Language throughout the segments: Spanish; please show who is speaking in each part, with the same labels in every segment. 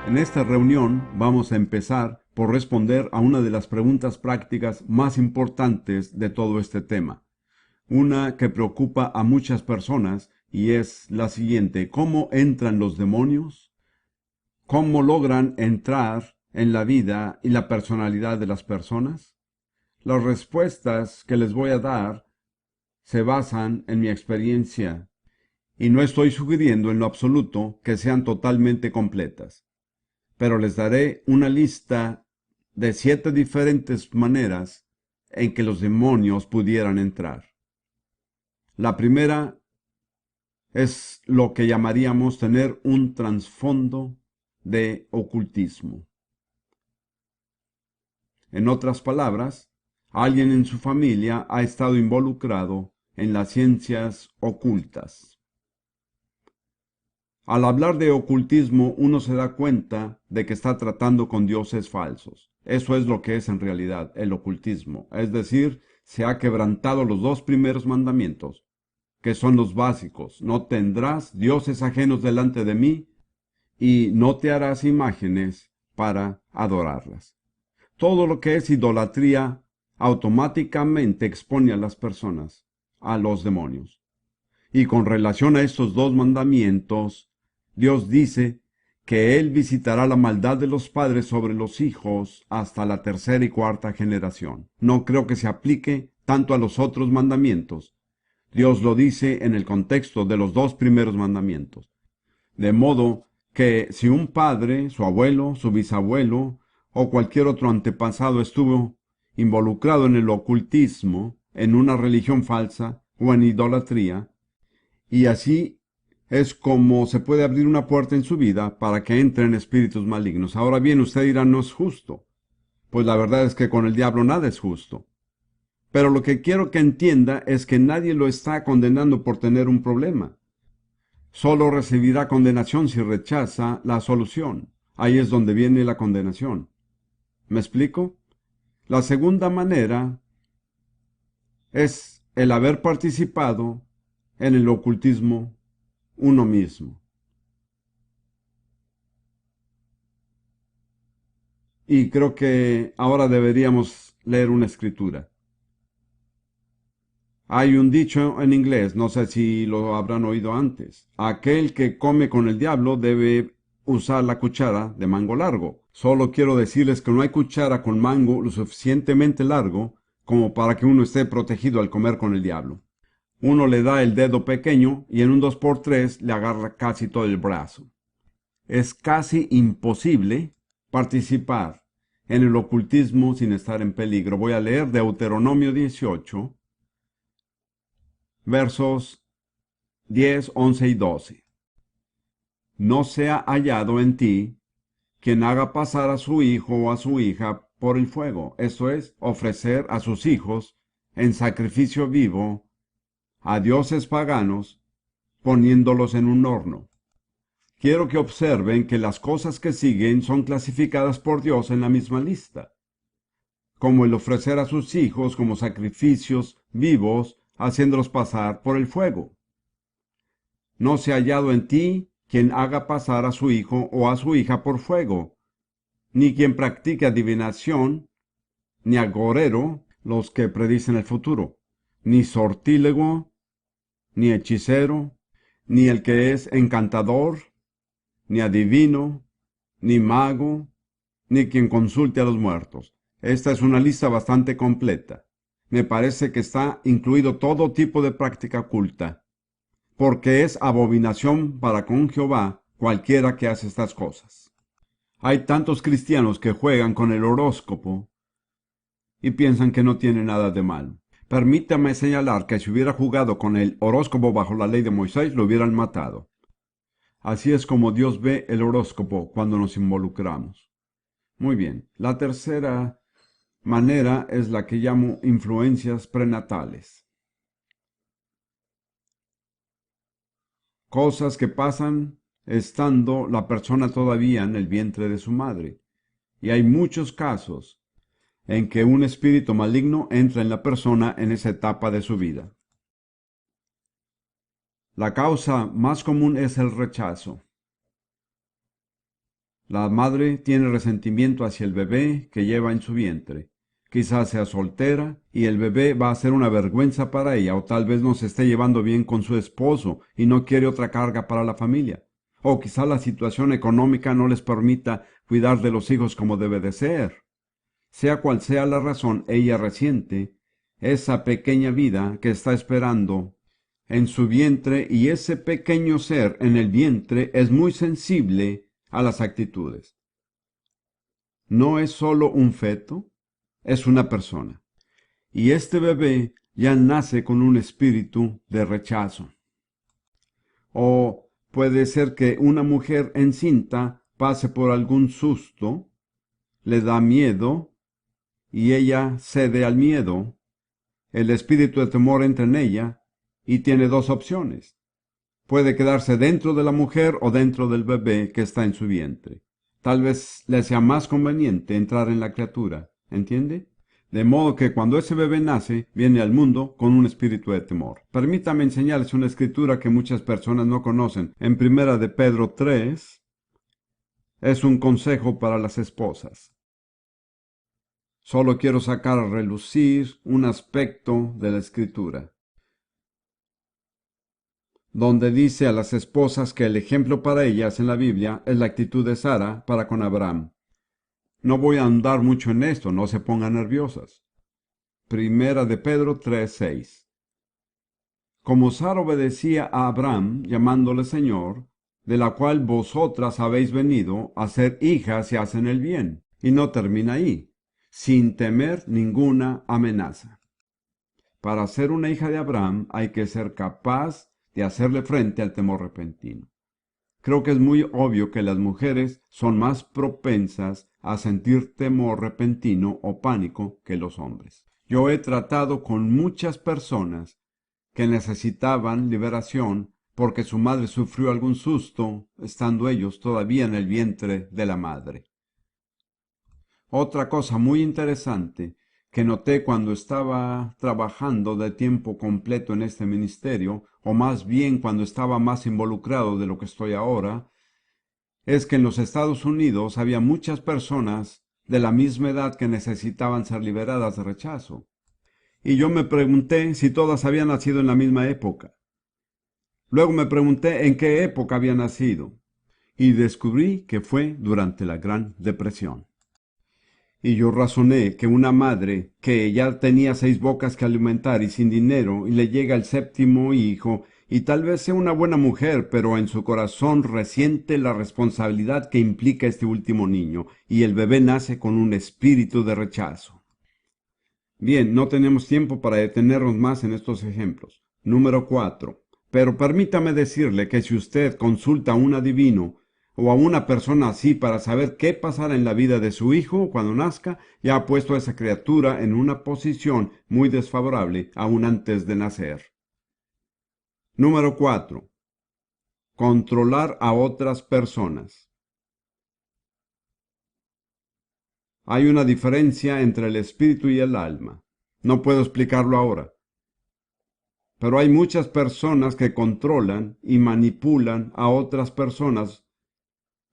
Speaker 1: En esta reunión vamos a empezar por responder a una de las preguntas prácticas más importantes de todo este tema. Una que preocupa a muchas personas y es la siguiente: ¿cómo entran los demonios? ¿Cómo logran entrar en la vida y la personalidad de las personas? Las respuestas que les voy a dar se basan en mi experiencia y no estoy sugiriendo en lo absoluto que sean totalmente completas, pero les daré una lista de 7 diferentes maneras en que los demonios pudieran entrar. La primera es lo que llamaríamos tener un trasfondo de ocultismo. En otras palabras, alguien en su familia ha estado involucrado en las ciencias ocultas. Al hablar de ocultismo, uno se da cuenta de que está tratando con dioses falsos. Eso es lo que es en realidad el ocultismo. Es decir, se ha quebrantado los 2 primeros mandamientos, que son los básicos. No tendrás dioses ajenos delante de mí y no te harás imágenes para adorarlas. Todo lo que es idolatría automáticamente expone a las personas a los demonios. Y con relación a estos 2 mandamientos, Dios dice que Él visitará la maldad de los padres sobre los hijos hasta la 3ª y 4ª generación. No creo que se aplique tanto a los otros mandamientos. Dios lo dice en el contexto de los 2 primeros mandamientos. De modo que si un padre, su abuelo, su bisabuelo o cualquier otro antepasado estuvo involucrado en el ocultismo, en una religión falsa o en idolatría, y así es como se puede abrir una puerta en su vida para que entren espíritus malignos. Ahora bien, usted dirá, no es justo. Pues la verdad es que con el diablo nada es justo. Pero lo que quiero que entienda es que nadie lo está condenando por tener un problema. Solo recibirá condenación si rechaza la solución. Ahí es donde viene la condenación. ¿Me explico? La segunda manera es el haber participado en el ocultismo uno mismo. Y creo que ahora deberíamos leer una escritura. Hay un dicho en inglés, no sé si lo habrán oído antes. Aquel que come con el diablo debe usar la cuchara de mango largo. Solo quiero decirles que no hay cuchara con mango lo suficientemente largo como para que uno esté protegido al comer con el diablo. Uno le da el dedo pequeño y en un 2x3 le agarra casi todo el brazo. Es casi imposible participar en el ocultismo sin estar en peligro. Voy a leer Deuteronomio 18, versos 10, 11 y 12. No sea hallado en ti quien haga pasar a su hijo o a su hija por el fuego, esto es, ofrecer a sus hijos en sacrificio vivo a dioses paganos, poniéndolos en un horno. Quiero que observen que las cosas que siguen son clasificadas por Dios en la misma lista, como el ofrecer a sus hijos como sacrificios vivos, haciéndolos pasar por el fuego. No se ha hallado en ti quien haga pasar a su hijo o a su hija por fuego, ni quien practique adivinación, ni agorero, los que predicen el futuro, ni sortílego, ni hechicero, ni el que es encantador, ni adivino, ni mago, ni quien consulte a los muertos. Esta es una lista bastante completa. Me parece que está incluido todo tipo de práctica oculta, porque es abominación para con Jehová cualquiera que hace estas cosas. Hay tantos cristianos que juegan con el horóscopo y piensan que no tiene nada de malo. Permítame señalar que si hubiera jugado con el horóscopo bajo la ley de Moisés, lo hubieran matado. Así es como Dios ve el horóscopo cuando nos involucramos. Muy bien, la tercera manera es la que llamo influencias prenatales. Cosas que pasan estando la persona todavía en el vientre de su madre. Y hay muchos casos en que un espíritu maligno entra en la persona en esa etapa de su vida. La causa más común es el rechazo. La madre tiene resentimiento hacia el bebé que lleva en su vientre. Quizás sea soltera y el bebé va a ser una vergüenza para ella, o tal vez no se esté llevando bien con su esposo y no quiere otra carga para la familia. O quizá la situación económica no les permita cuidar de los hijos como debe de ser. Sea cual sea la razón, ella resiente esa pequeña vida que está esperando en su vientre, y ese pequeño ser en el vientre es muy sensible a las actitudes. No es solo un feto, es una persona. Y este bebé ya nace con un espíritu de rechazo. O puede ser que una mujer encinta pase por algún susto, le da miedo, y ella cede al miedo. El espíritu de temor entra en ella y tiene dos opciones. Puede quedarse dentro de la mujer o dentro del bebé que está en su vientre. Tal vez le sea más conveniente entrar en la criatura, ¿entiende? De modo que cuando ese bebé nace, viene al mundo con un espíritu de temor. Permítame enseñarles una escritura que muchas personas no conocen. En Primera de Pedro 3, es un consejo para las esposas. Solo quiero sacar a relucir un aspecto de la escritura, donde dice a las esposas que el ejemplo para ellas en la Biblia es la actitud de Sara para con Abraham. No voy a andar mucho en esto, no se pongan nerviosas. Primera de Pedro 3:6. Como Sara obedecía a Abraham, llamándole Señor, de la cual vosotras habéis venido a ser hijas y hacen el bien. Y no termina ahí, sin temer ninguna amenaza. Para ser una hija de Abraham hay que ser capaz de hacerle frente al temor repentino. Creo que es muy obvio que las mujeres son más propensas a sentir temor repentino o pánico que los hombres. Yo he tratado con muchas personas que necesitaban liberación porque su madre sufrió algún susto estando ellos todavía en el vientre de la madre. Otra cosa muy interesante que noté cuando estaba trabajando de tiempo completo en este ministerio, o más bien cuando estaba más involucrado de lo que estoy ahora, es que en los Estados Unidos había muchas personas de la misma edad que necesitaban ser liberadas de rechazo. Y yo me pregunté si todas habían nacido en la misma época. Luego me pregunté en qué época había nacido, y descubrí que fue durante la Gran Depresión. Y yo razoné que una madre que ya tenía 6 bocas que alimentar y sin dinero, y le llega el 7º hijo, y tal vez sea una buena mujer, pero en su corazón resiente la responsabilidad que implica este último niño, y el bebé nace con un espíritu de rechazo. Bien, no tenemos tiempo para detenernos más en estos ejemplos. Número 4. Pero permítame decirle que si usted consulta a un adivino o a una persona así para saber qué pasará en la vida de su hijo cuando nazca, ya ha puesto a esa criatura en una posición muy desfavorable aún antes de nacer. Número 4. Controlar a otras personas. Hay una diferencia entre el espíritu y el alma. No puedo explicarlo ahora. Pero hay muchas personas que controlan y manipulan a otras personas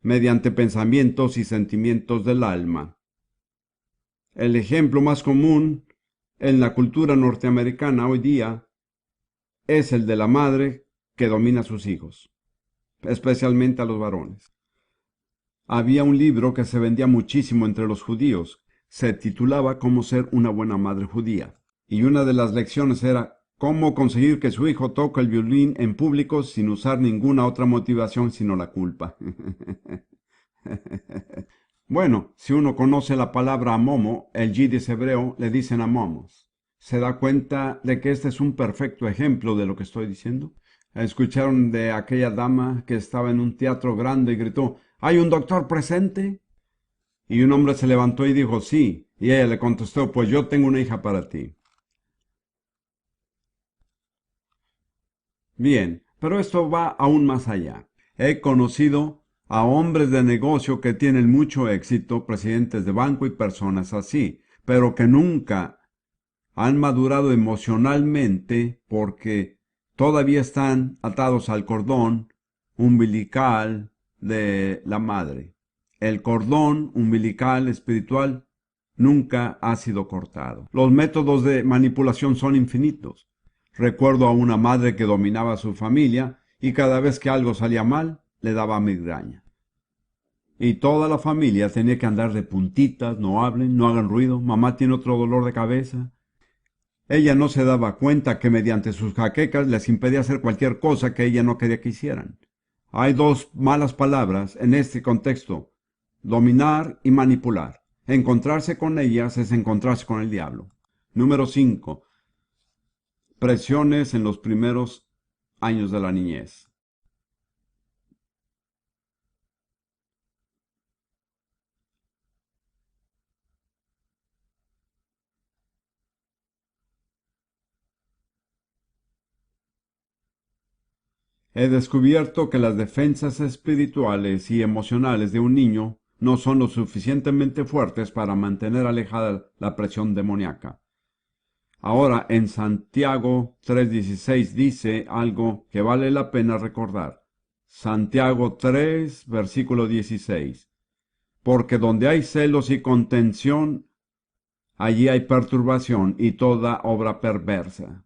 Speaker 1: mediante pensamientos y sentimientos del alma. El ejemplo más común en la cultura norteamericana hoy día es el de la madre que domina a sus hijos, especialmente a los varones. Había un libro que se vendía muchísimo entre los judíos. Se titulaba Cómo ser una buena madre judía. Y una de las lecciones era cómo conseguir que su hijo toque el violín en público sin usar ninguna otra motivación sino la culpa. Bueno, si uno conoce la palabra amomo, el yiddish hebreo le dicen amomos. ¿Se da cuenta de que este es un perfecto ejemplo de lo que estoy diciendo? ¿Escucharon de aquella dama que estaba en un teatro grande y gritó, ¿hay un doctor presente? Y un hombre se levantó y dijo, sí. Y ella le contestó, pues yo tengo una hija para ti. Bien, pero esto va aún más allá. He conocido a hombres de negocio que tienen mucho éxito, presidentes de banco y personas así, pero que nunca han madurado emocionalmente porque todavía están atados al cordón umbilical de la madre. el cordón umbilical espiritual nunca ha sido cortado. Los métodos de manipulación son infinitos. Recuerdo a una madre que dominaba a su familia y cada vez que algo salía mal, le daba migraña. Y toda la familia tenía que andar de puntitas, no hablen, no hagan ruido, mamá tiene otro dolor de cabeza. Ella no se daba cuenta que mediante sus jaquecas les impedía hacer cualquier cosa que ella no quería que hicieran. Hay dos malas palabras en este contexto: dominar y manipular. Encontrarse con ellas es encontrarse con el diablo. Número 5. Presiones en los primeros años de la niñez. He descubierto que las defensas espirituales y emocionales de un niño no son lo suficientemente fuertes para mantener alejada la presión demoníaca. Ahora, en Santiago 3:16 dice algo que vale la pena recordar. Santiago 3, versículo 16. Porque donde hay celos y contención, allí hay perturbación y toda obra perversa.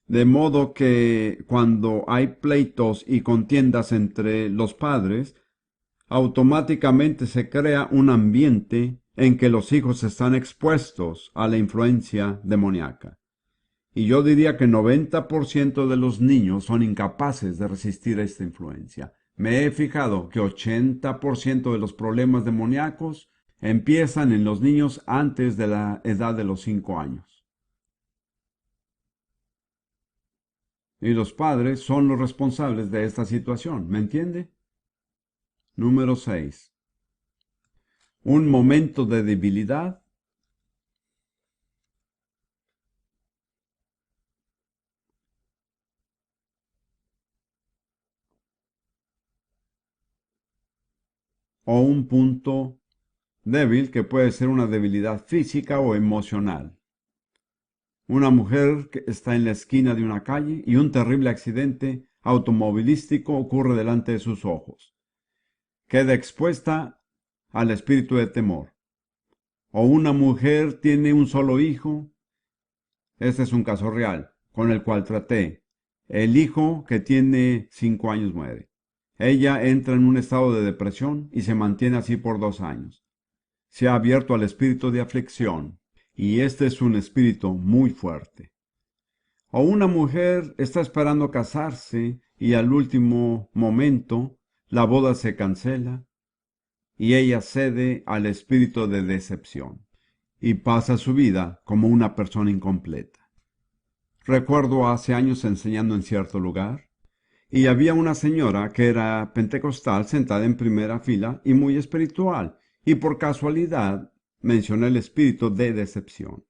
Speaker 1: De modo que cuando hay pleitos y contiendas entre los padres, automáticamente se crea un ambiente en que los hijos están expuestos a la influencia demoníaca. Y yo diría que 90% de los niños son incapaces de resistir esta influencia. Me he fijado que 80% de los problemas demoníacos empiezan en los niños antes de la edad de los 5 años. Y los padres son los responsables de esta situación, ¿me entiende? Número 6. Un momento de debilidad o un punto débil que puede ser una debilidad física o emocional. Una mujer que está en la esquina de una calle y un terrible accidente automovilístico ocurre delante de sus ojos. Queda expuesta al espíritu de temor. O una mujer tiene un solo hijo. Este es un caso real, con el cual traté. El hijo que tiene 5 años muere. Ella entra en un estado de depresión y se mantiene así por 2 años. Se ha abierto al espíritu de aflicción, y este es un espíritu muy fuerte. O una mujer está esperando casarse y al último momento la boda se cancela y ella cede al espíritu de decepción y pasa su vida como una persona incompleta. Recuerdo hace años enseñando en cierto lugar y había una señora que era pentecostal sentada en primera fila y muy espiritual, y por casualidad mencioné el espíritu de decepción.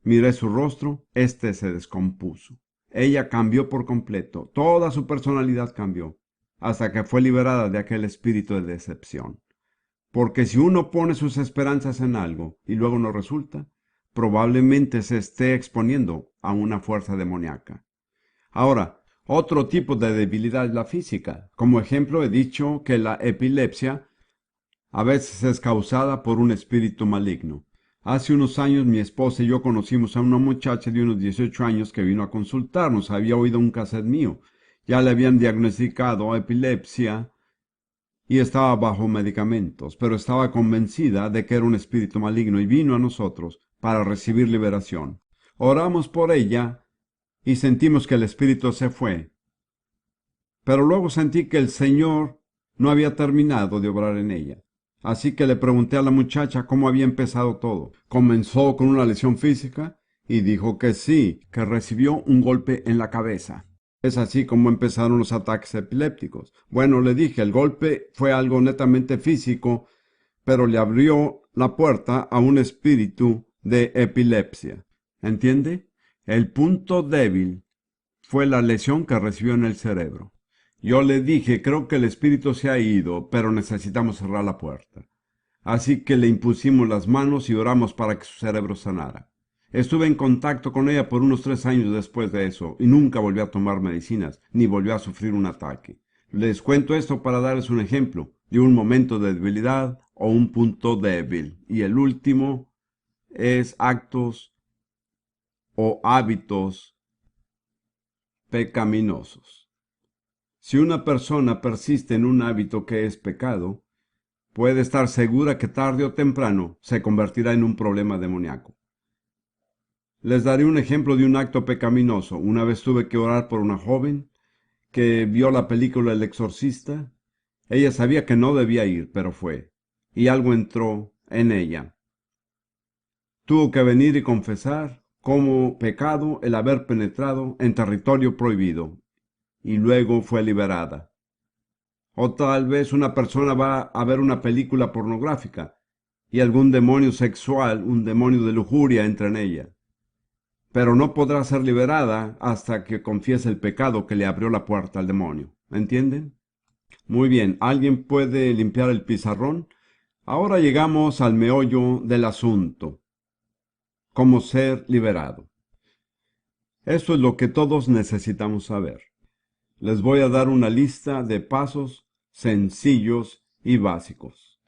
Speaker 1: Miré su rostro, este se descompuso. Ella cambió por completo, toda su personalidad cambió, hasta que fue liberada de aquel espíritu de decepción. Porque si uno pone sus esperanzas en algo y luego no resulta, probablemente se esté exponiendo a una fuerza demoníaca. Ahora, otro tipo de debilidad es la física. Como ejemplo he dicho que la epilepsia a veces es causada por un espíritu maligno. Hace unos años mi esposa y yo conocimos a una muchacha de unos 18 años que vino a consultarnos. Había oído un cassette mío. Ya le habían diagnosticado epilepsia y estaba bajo medicamentos, pero estaba convencida de que era un espíritu maligno y vino a nosotros para recibir liberación. Oramos por ella y sentimos que el espíritu se fue. Pero luego sentí que el Señor no había terminado de obrar en ella. Así que le pregunté a la muchacha cómo había empezado todo. ¿Comenzó con una lesión física? Y dijo que sí, que recibió un golpe en la cabeza. Es así como empezaron los ataques epilépticos. Bueno, le dije, el golpe fue algo netamente físico, pero le abrió la puerta a un espíritu de epilepsia. ¿Entiende? El punto débil fue la lesión que recibió en el cerebro. Yo le dije, creo que el espíritu se ha ido, pero necesitamos cerrar la puerta. Así que le impusimos las manos y oramos para que su cerebro sanara. Estuve en contacto con ella por unos 3 años después de eso, y nunca volvió a tomar medicinas, ni volvió a sufrir un ataque. Les cuento esto para darles un ejemplo. de un momento de debilidad o un punto débil. Y el último es actos o hábitos pecaminosos. Si una persona persiste en un hábito que es pecado, puede estar segura que tarde o temprano se convertirá en un problema demoníaco. Les daré un ejemplo de un acto pecaminoso. Una vez tuve que orar por una joven que vio la película El Exorcista. Ella sabía que no debía ir, pero fue, y algo entró en ella. Tuvo que venir y confesar como pecado el haber penetrado en territorio prohibido, y luego fue liberada. O tal vez una persona va a ver una película pornográfica y algún demonio sexual, un demonio de lujuria entra en ella. Pero no podrá ser liberada hasta que confiese el pecado que le abrió la puerta al demonio. ¿Entienden? Muy bien, ¿alguien puede limpiar el pizarrón? Ahora llegamos al meollo del asunto. ¿Cómo ser liberado? Esto es lo que todos necesitamos saber. Les voy a dar una lista de pasos sencillos y básicos.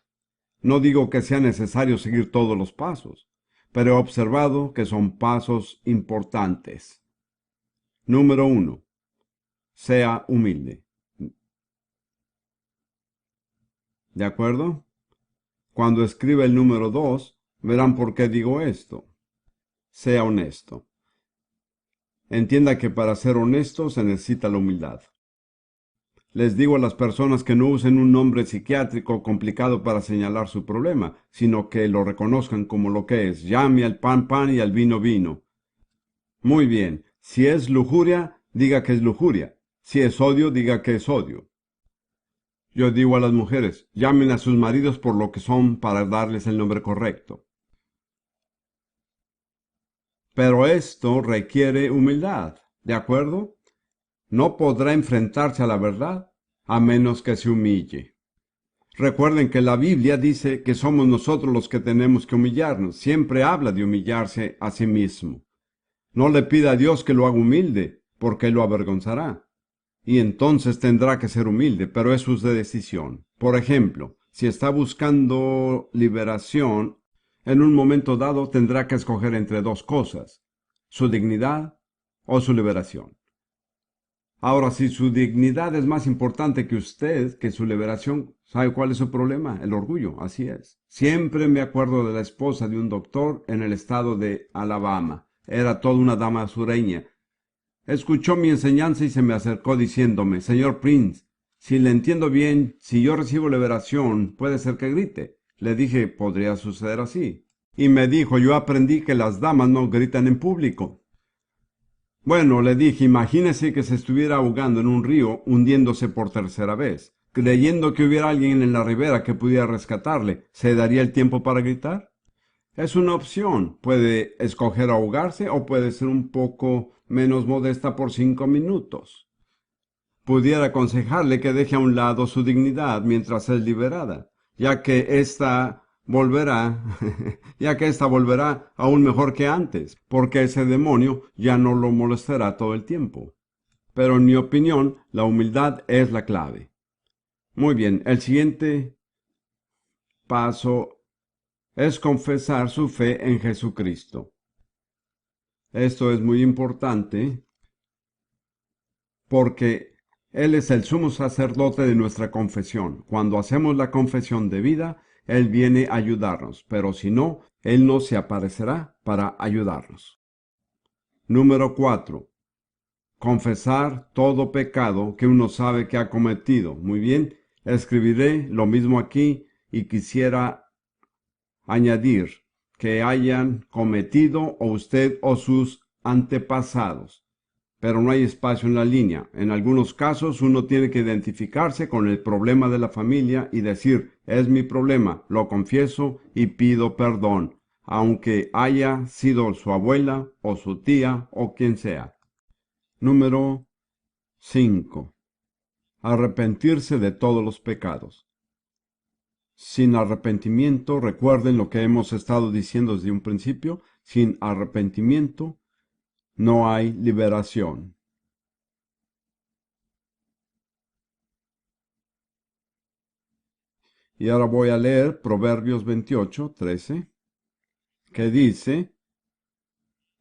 Speaker 1: No digo que sea necesario seguir todos los pasos, pero he observado que son pasos importantes. Número 1. Sea humilde. ¿De acuerdo? Cuando escriba el número 2, verán por qué digo esto. Sea honesto. Entienda que para ser honesto se necesita la humildad. Les digo a las personas que no usen un nombre psiquiátrico complicado para señalar su problema, sino que lo reconozcan como lo que es. Llame al pan pan y al vino vino. Muy bien, si es lujuria, diga que es lujuria. Si es odio, diga que es odio. Yo digo a las mujeres, llamen a sus maridos por lo que son para darles el nombre correcto. Pero esto requiere humildad, ¿de acuerdo? No podrá enfrentarse a la verdad a menos que se humille. Recuerden que la Biblia dice que somos nosotros los que tenemos que humillarnos. Siempre habla de humillarse a sí mismo. No le pida a Dios que lo haga humilde, porque lo avergonzará. Y entonces tendrá que ser humilde, pero es su decisión. Por ejemplo, si está buscando liberación, en un momento dado tendrá que escoger entre dos cosas, su dignidad o su liberación. Ahora, si su dignidad es más importante que usted, que su liberación, ¿sabe cuál es su problema? El orgullo, así es. Siempre me acuerdo de la esposa de un doctor en el estado de Alabama. Era toda una dama sureña. Escuchó mi enseñanza y se me acercó diciéndome, Señor Prince, si le entiendo bien, si yo recibo liberación, puede ser que grite. Le dije, podría suceder así. Y me dijo, yo aprendí que las damas no gritan en público. Bueno, le dije, imagínese que se estuviera ahogando en un río, hundiéndose por tercera vez. Creyendo que hubiera alguien en la ribera que pudiera rescatarle, ¿se daría el tiempo para gritar? Es una opción. Puede escoger ahogarse o puede ser un poco menos modesta por 5 minutos. Pudiera aconsejarle que deje a un lado su dignidad mientras es liberada, ya que ésta volverá aún mejor que antes, porque ese demonio ya no lo molestará todo el tiempo. Pero en mi opinión, la humildad es la clave. Muy bien, el siguiente paso es confesar su fe en Jesucristo. Esto es muy importante porque Él es el sumo sacerdote de nuestra confesión. Cuando hacemos la confesión de vida, Él viene a ayudarnos, pero si no, Él no se aparecerá para ayudarnos. Número 4. Confesar todo pecado que uno sabe que ha cometido. Muy bien, escribiré lo mismo aquí y quisiera añadir que hayan cometido o usted o sus antepasados. Pero no hay espacio en la línea. En algunos casos uno tiene que identificarse con el problema de la familia y decir, es mi problema, lo confieso y pido perdón, aunque haya sido su abuela o su tía o quien sea. Número 5. Arrepentirse de todos los pecados. Sin arrepentimiento, recuerden lo que hemos estado diciendo desde un principio, sin arrepentimiento no hay liberación. Y ahora voy a leer Proverbios 28:13, que dice,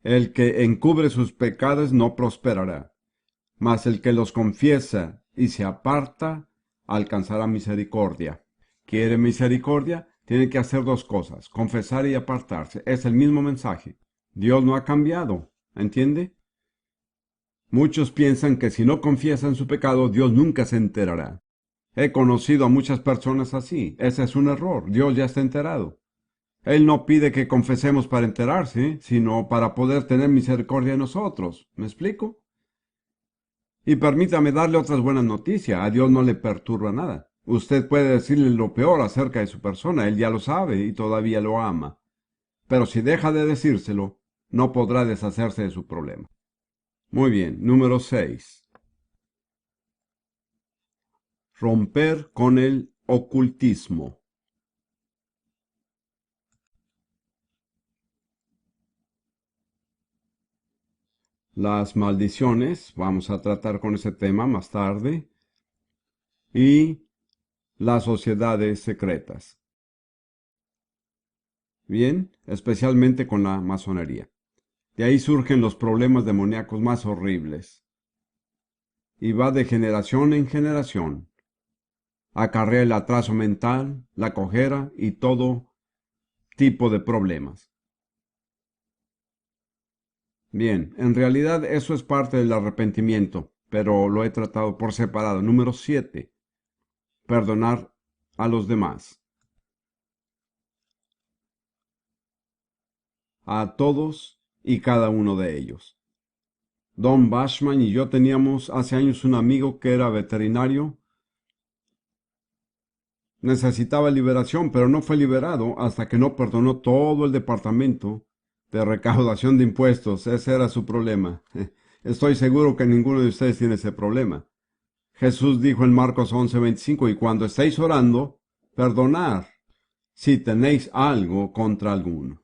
Speaker 1: el que encubre sus pecados no prosperará, mas el que los confiesa y se aparta alcanzará misericordia. ¿Quiere misericordia? Tiene que hacer dos cosas, confesar y apartarse. Es el mismo mensaje. Dios no ha cambiado, ¿entiende? Muchos piensan que si no confiesan su pecado, Dios nunca se enterará. He conocido a muchas personas así. Ese es un error. Dios ya está enterado. Él no pide que confesemos para enterarse, sino para poder tener misericordia de nosotros. ¿Me explico? Y permítame darle otras buenas noticias. A Dios no le perturba nada. Usted puede decirle lo peor acerca de su persona. Él ya lo sabe y todavía lo ama. Pero si deja de decírselo, no podrá deshacerse de su problema. Muy bien. Número 6. Romper con el ocultismo. Las maldiciones, vamos a tratar con ese tema más tarde, y las sociedades secretas. Bien, especialmente con la masonería. De ahí surgen los problemas demoníacos más horribles. Y va de generación en generación. Acarrea el atraso mental, la cojera y todo tipo de problemas. Bien, en realidad eso es parte del arrepentimiento, pero lo he tratado por separado. Número 7. Perdonar a los demás. A todos y cada uno de ellos. Don Bashman y yo teníamos hace años un amigo que era veterinario. Necesitaba liberación, pero no fue liberado hasta que no perdonó todo el departamento de recaudación de impuestos. Ese era su problema. Estoy seguro que ninguno de ustedes tiene ese problema. Jesús dijo en Marcos 11:25, y cuando estéis orando, perdonad si tenéis algo contra alguno.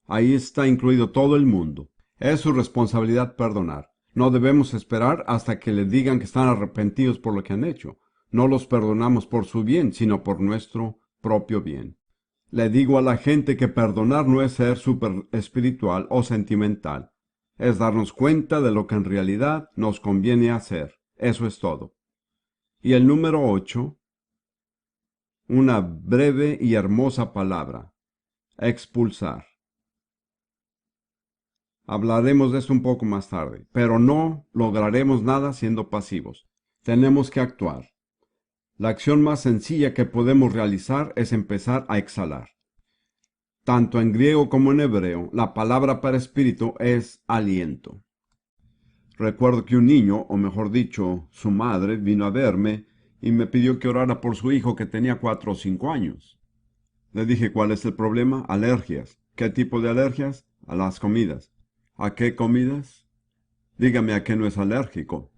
Speaker 1: Ahí está incluido todo el mundo. Es su responsabilidad perdonar. No debemos esperar hasta que le digan que están arrepentidos por lo que han hecho. No los perdonamos por su bien, sino por nuestro propio bien. Le digo a la gente que perdonar no es ser súper espiritual o sentimental. Es darnos cuenta de lo que en realidad nos conviene hacer. Eso es todo. Y el número 8, una breve y hermosa palabra. Expulsar. Hablaremos de esto un poco más tarde, pero no lograremos nada siendo pasivos. Tenemos que actuar. La acción más sencilla que podemos realizar es empezar a exhalar. Tanto en griego como en hebreo, la palabra para espíritu es aliento. Recuerdo que un niño, o mejor dicho, su madre, vino a verme y me pidió que orara por su hijo que tenía 4 o 5 años. Le dije, ¿cuál es el problema? Alergias. ¿Qué tipo de alergias? A las comidas. ¿A qué comidas? Dígame a qué no es alérgico.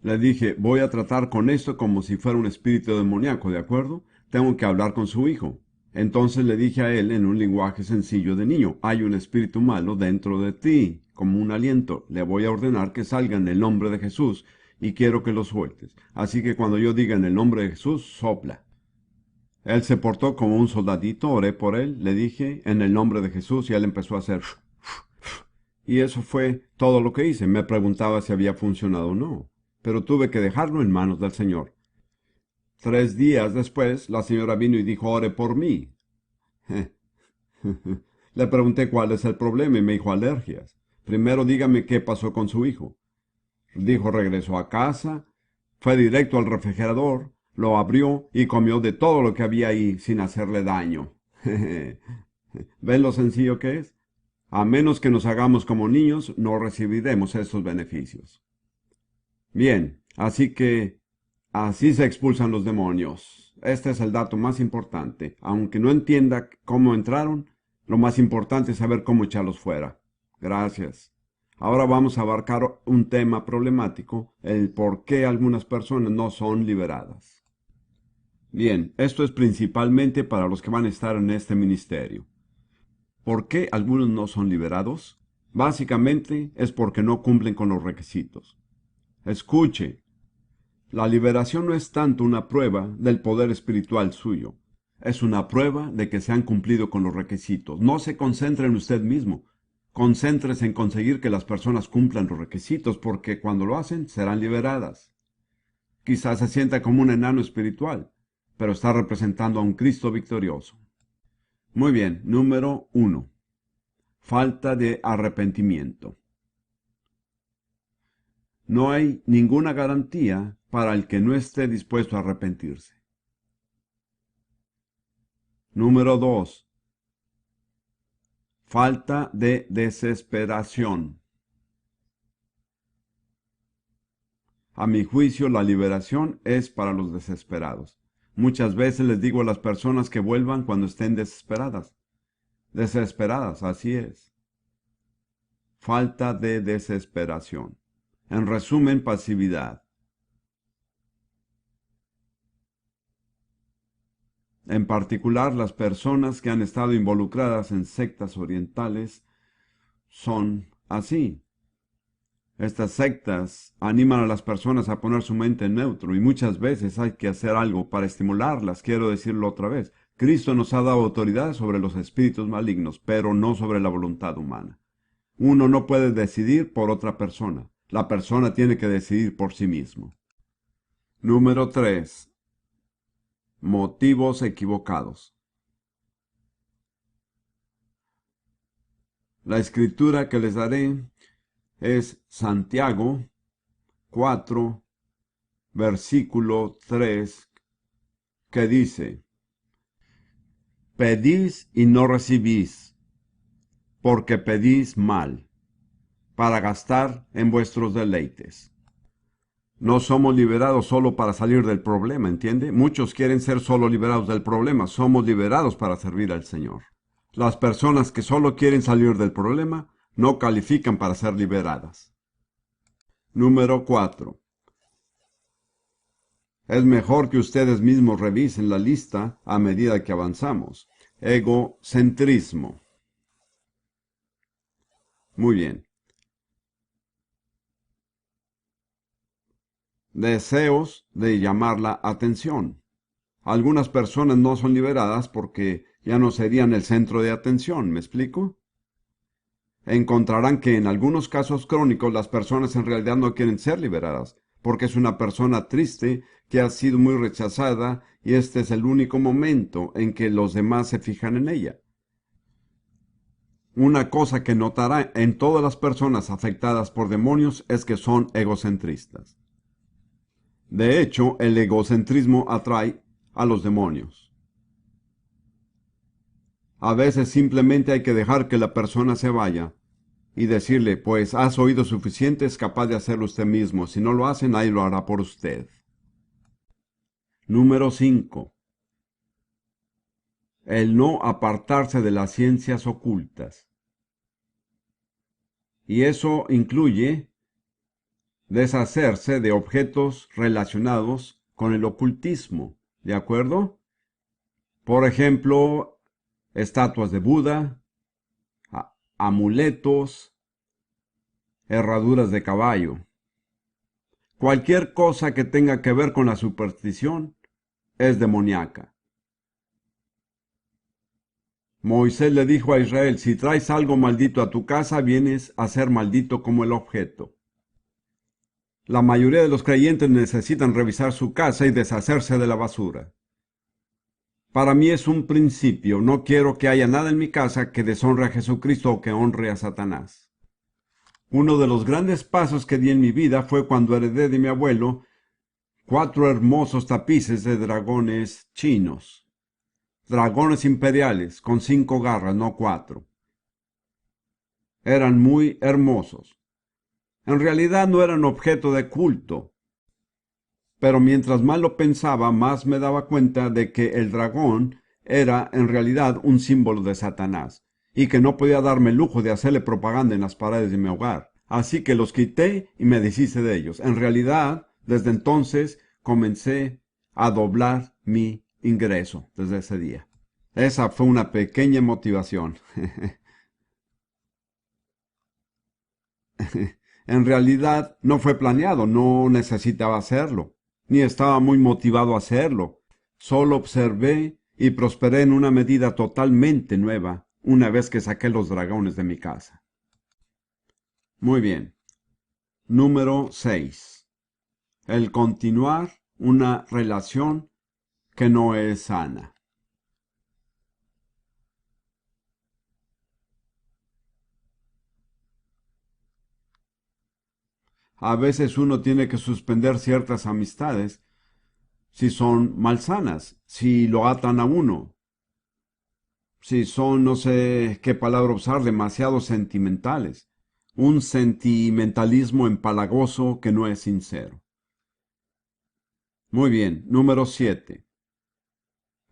Speaker 1: Le dije, voy a tratar con esto como si fuera un espíritu demoníaco, ¿de acuerdo? Tengo que hablar con su hijo. Entonces le dije a él en un lenguaje sencillo de niño, hay un espíritu malo dentro de ti, como un aliento. Le voy a ordenar que salga en el nombre de Jesús y quiero que lo sueltes. Así que cuando yo diga en el nombre de Jesús, sopla. Él se portó como un soldadito, oré por él, le dije en el nombre de Jesús y él empezó a hacer... Y eso fue todo lo que hice. Me preguntaba si había funcionado o no, pero tuve que dejarlo en manos del Señor. 3 días después, la señora vino y dijo, ore por mí. Le pregunté cuál es el problema y me dijo alergias. Primero dígame qué pasó con su hijo. Dijo, regresó a casa, fue directo al refrigerador, lo abrió y comió de todo lo que había ahí sin hacerle daño. ¿Ven lo sencillo que es? A menos que nos hagamos como niños, no recibiremos esos beneficios. Bien, así se expulsan los demonios. Este es el dato más importante. Aunque no entienda cómo entraron, lo más importante es saber cómo echarlos fuera. Gracias. Ahora vamos a abarcar un tema problemático, el por qué algunas personas no son liberadas. Bien, esto es principalmente para los que van a estar en este ministerio. ¿Por qué algunos no son liberados? Básicamente es porque no cumplen con los requisitos. Escuche, la liberación no es tanto una prueba del poder espiritual suyo, es una prueba de que se han cumplido con los requisitos. No se concentre en usted mismo. Concéntrese en conseguir que las personas cumplan los requisitos, porque cuando lo hacen, serán liberadas. Quizás se sienta como un enano espiritual, pero está representando a un Cristo victorioso. Muy bien, número 1. Falta de arrepentimiento. No hay ninguna garantía para el que no esté dispuesto a arrepentirse. Número 2. Falta de desesperación. A mi juicio, la liberación es para los desesperados. Muchas veces les digo a las personas que vuelvan cuando estén desesperadas. Desesperadas, así es. Falta de desesperación. En resumen, pasividad. En particular, las personas que han estado involucradas en sectas orientales son así. Estas sectas animan a las personas a poner su mente en neutro y muchas veces hay que hacer algo para estimularlas. Quiero decirlo otra vez. Cristo nos ha dado autoridad sobre los espíritus malignos, pero no sobre la voluntad humana. Uno no puede decidir por otra persona. La persona tiene que decidir por sí mismo. Número 3. Motivos equivocados. La escritura que les daré es Santiago 4, versículo 3, que dice: Pedís y no recibís, porque pedís mal, para gastar en vuestros deleites. No somos liberados solo para salir del problema, ¿entiende? Muchos quieren ser solo liberados del problema. Somos liberados para servir al Señor. Las personas que solo quieren salir del problema no califican para ser liberadas. Número 4. Es mejor que ustedes mismos revisen la lista a medida que avanzamos. Egocentrismo. Muy bien. Deseos de llamar la atención. Algunas personas no son liberadas porque ya no serían el centro de atención, ¿me explico? Encontrarán que en algunos casos crónicos las personas en realidad no quieren ser liberadas, porque es una persona triste que ha sido muy rechazada y este es el único momento en que los demás se fijan en ella. Una cosa que notará en todas las personas afectadas por demonios es que son egocentristas. De hecho, el egocentrismo atrae a los demonios. A veces simplemente hay que dejar que la persona se vaya y decirle, pues has oído suficiente, es capaz de hacerlo usted mismo. Si no lo hace, nadie lo hará por usted. Número 5. El no apartarse de las ciencias ocultas. Y eso incluye deshacerse de objetos relacionados con el ocultismo, ¿de acuerdo? Por ejemplo, estatuas de Buda, amuletos, herraduras de caballo. Cualquier cosa que tenga que ver con la superstición es demoníaca. Moisés le dijo a Israel, si traes algo maldito a tu casa, vienes a ser maldito como el objeto. La mayoría de los creyentes necesitan revisar su casa y deshacerse de la basura. Para mí es un principio. No quiero que haya nada en mi casa que deshonre a Jesucristo o que honre a Satanás. Uno de los grandes pasos que di en mi vida fue cuando heredé de mi abuelo 4 hermosos tapices de dragones chinos. Dragones imperiales con 5 garras, no 4. Eran muy hermosos. En realidad no eran objeto de culto. Pero mientras más lo pensaba, más me daba cuenta de que el dragón era en realidad un símbolo de Satanás, y que no podía darme el lujo de hacerle propaganda en las paredes de mi hogar. Así que los quité y me deshice de ellos. En realidad, desde entonces, comencé a doblar mi ingreso desde ese día. Esa fue una pequeña motivación. En realidad no fue planeado, no necesitaba hacerlo, ni estaba muy motivado a hacerlo. Solo observé y prosperé en una medida totalmente nueva una vez que saqué los dragones de mi casa. Muy bien. Número 6. El continuar una relación que no es sana. A veces uno tiene que suspender ciertas amistades si son malsanas, si lo atan a uno, si son, no sé qué palabra usar, demasiado sentimentales. Un sentimentalismo empalagoso que no es sincero. Muy bien, número 7.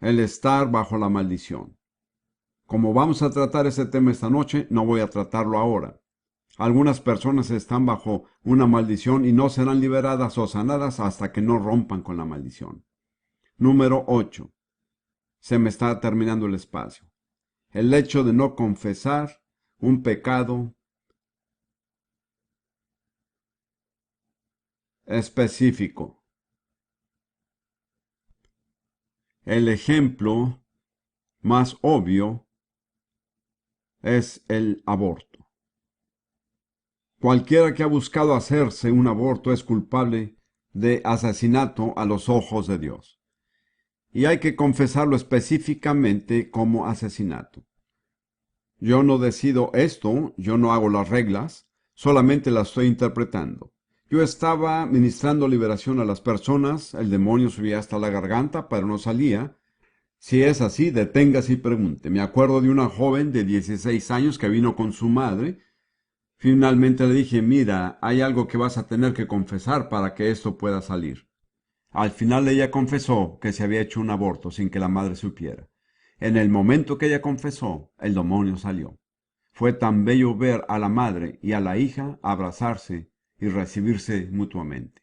Speaker 1: El estar bajo la maldición. Como vamos a tratar ese tema esta noche, no voy a tratarlo ahora. Algunas personas están bajo una maldición y no serán liberadas o sanadas hasta que no rompan con la maldición. Número 8. Se me está terminando el espacio. El hecho de no confesar un pecado específico. El ejemplo más obvio es el aborto. Cualquiera que ha buscado hacerse un aborto es culpable de asesinato a los ojos de Dios. Y hay que confesarlo específicamente como asesinato. Yo no decido esto, yo no hago las reglas, solamente las estoy interpretando. Yo estaba ministrando liberación a las personas, el demonio subía hasta la garganta, pero no salía. Si es así, deténgase y pregunte. Me acuerdo de una joven de 16 años que vino con su madre. Finalmente le dije, mira, hay algo que vas a tener que confesar para que esto pueda salir. Al final ella confesó que se había hecho un aborto sin que la madre supiera. En el momento que ella confesó, el demonio salió. Fue tan bello ver a la madre y a la hija abrazarse y recibirse mutuamente.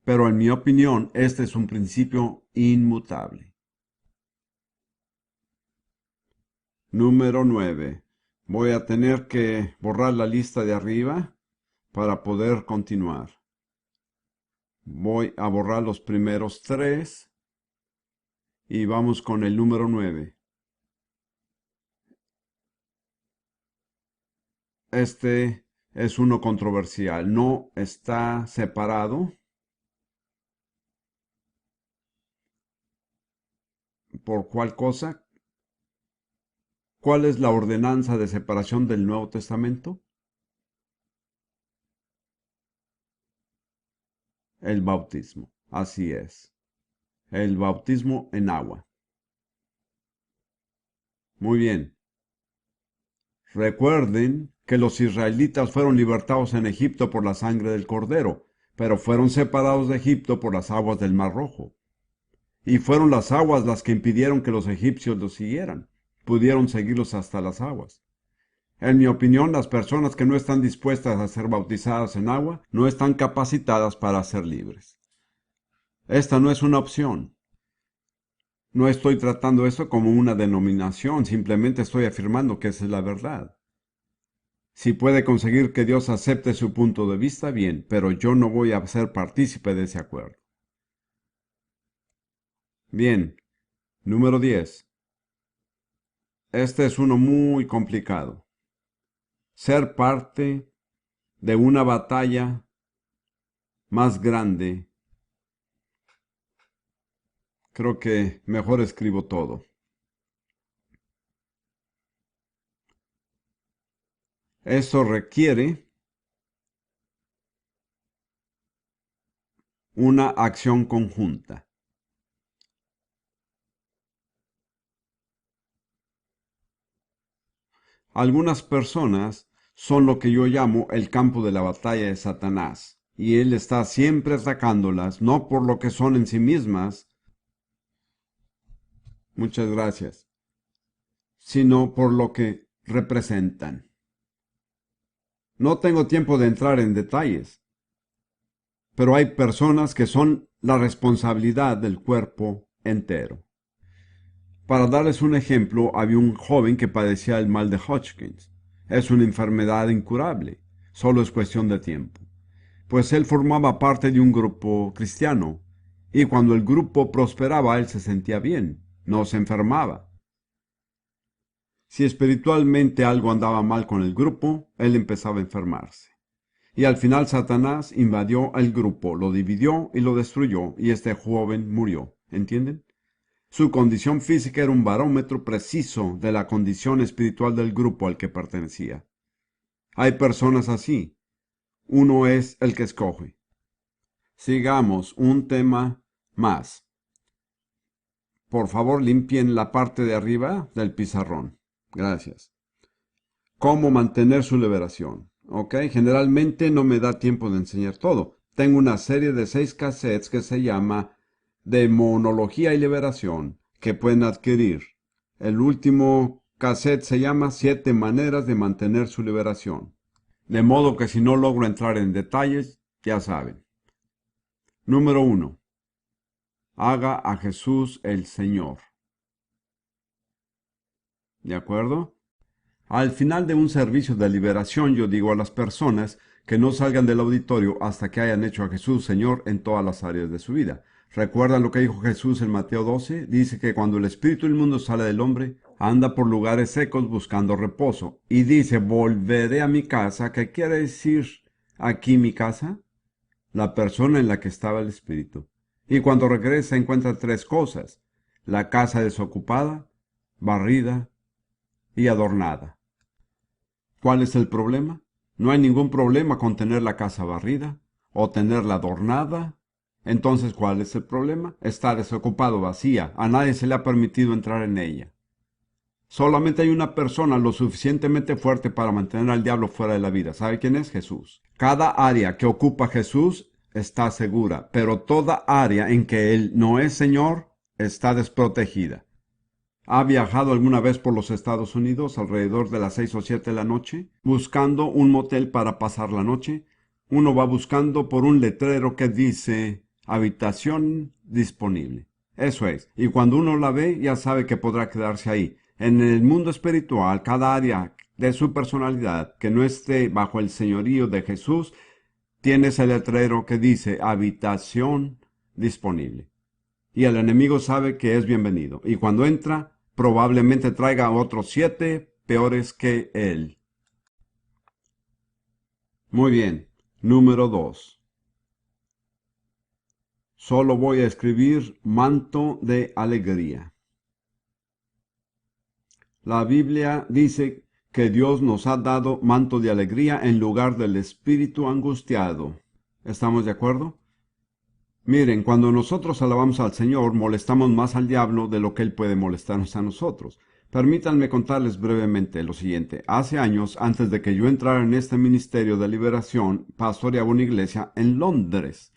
Speaker 1: Pero en mi opinión, este es un principio inmutable. Número 9. Voy a tener que borrar la lista de arriba para poder continuar. Voy a borrar los primeros 3 y vamos con el número 9. Este es uno controversial. No está separado. ¿Por cuál cosa? ¿Cuál es la ordenanza de separación del Nuevo Testamento? El bautismo. Así es. El bautismo en agua. Muy bien. Recuerden que los israelitas fueron libertados en Egipto por la sangre del Cordero, pero fueron separados de Egipto por las aguas del Mar Rojo. Y fueron las aguas las que impidieron que los egipcios los siguieran. Pudieron seguirlos hasta las aguas. En mi opinión, las personas que no están dispuestas a ser bautizadas en agua no están capacitadas para ser libres. Esta no es una opción. No estoy tratando esto como una denominación, simplemente estoy afirmando que esa es la verdad. Si puede conseguir que Dios acepte su punto de vista, bien, pero yo no voy a ser partícipe de ese acuerdo. Bien, número 10. Este es uno muy complicado. Ser parte de una batalla más grande. Creo que mejor escribo todo. Eso requiere una acción conjunta. Algunas personas son lo que yo llamo el campo de la batalla de Satanás, y él está siempre atacándolas, no por lo que son en sí mismas, muchas gracias, sino por lo que representan. No tengo tiempo de entrar en detalles, pero hay personas que son la responsabilidad del cuerpo entero. Para darles un ejemplo, había un joven que padecía el mal de Hodgkins. Es una enfermedad incurable, solo es cuestión de tiempo. Pues él formaba parte de un grupo cristiano, y cuando el grupo prosperaba él se sentía bien. no se enfermaba. Si espiritualmente algo andaba mal con el grupo, él empezaba a enfermarse. Y al final Satanás invadió el grupo, lo dividió y lo destruyó, y este joven murió. ¿Entienden? Su condición física era un barómetro preciso de la condición espiritual del grupo al que pertenecía. Hay personas así. Uno es el que escoge. Sigamos un tema más. Por favor, limpien la parte de arriba del pizarrón. Gracias. ¿Cómo mantener su liberación? Ok, generalmente no me da tiempo de enseñar todo. Tengo una serie de 6 cassettes que se llama Demonología y Liberación, que pueden adquirir. El último cassette se llama 7 maneras de mantener su liberación. De modo que si no logro entrar en detalles, ya saben. Número 1. Haga a Jesús el Señor. ¿De acuerdo? Al final de un servicio de liberación yo digo a las personas que no salgan del auditorio hasta que hayan hecho a Jesús Señor en todas las áreas de su vida. ¿Recuerdan lo que dijo Jesús en Mateo 12? Dice que cuando el espíritu inmundo sale del hombre, anda por lugares secos buscando reposo. Y dice, volveré a mi casa. ¿Qué quiere decir aquí mi casa? La persona en la que estaba el espíritu. Y cuando regresa encuentra 3 cosas: la casa desocupada, barrida y adornada. ¿Cuál es el problema? No hay ningún problema con tener la casa barrida o tenerla adornada. Entonces, ¿cuál es el problema? Está desocupada, vacía. A nadie se le ha permitido entrar en ella. Solamente hay una persona lo suficientemente fuerte para mantener al diablo fuera de la vida. ¿Sabe quién es? Jesús. Cada área que ocupa Jesús está segura, pero toda área en que Él no es Señor está desprotegida. ¿Ha viajado alguna vez por los Estados Unidos alrededor de las 6 o 7 de la noche, buscando un motel para pasar la noche? Uno va buscando por un letrero que dice habitación disponible. Eso es. Y cuando uno la ve, ya sabe que podrá quedarse ahí. En el mundo espiritual, cada área de su personalidad que no esté bajo el señorío de Jesús, tiene ese letrero que dice habitación disponible. Y el enemigo sabe que es bienvenido. Y cuando entra, probablemente traiga a otros 7 peores que él. Muy bien. Número 2. Solo voy a escribir manto de alegría. La Biblia dice que Dios nos ha dado manto de alegría en lugar del espíritu angustiado. ¿Estamos de acuerdo? Miren, cuando nosotros alabamos al Señor, molestamos más al diablo de lo que Él puede molestarnos a nosotros. Permítanme contarles brevemente lo siguiente. Hace años, antes de que yo entrara en este ministerio de liberación, pastoreaba una iglesia en Londres.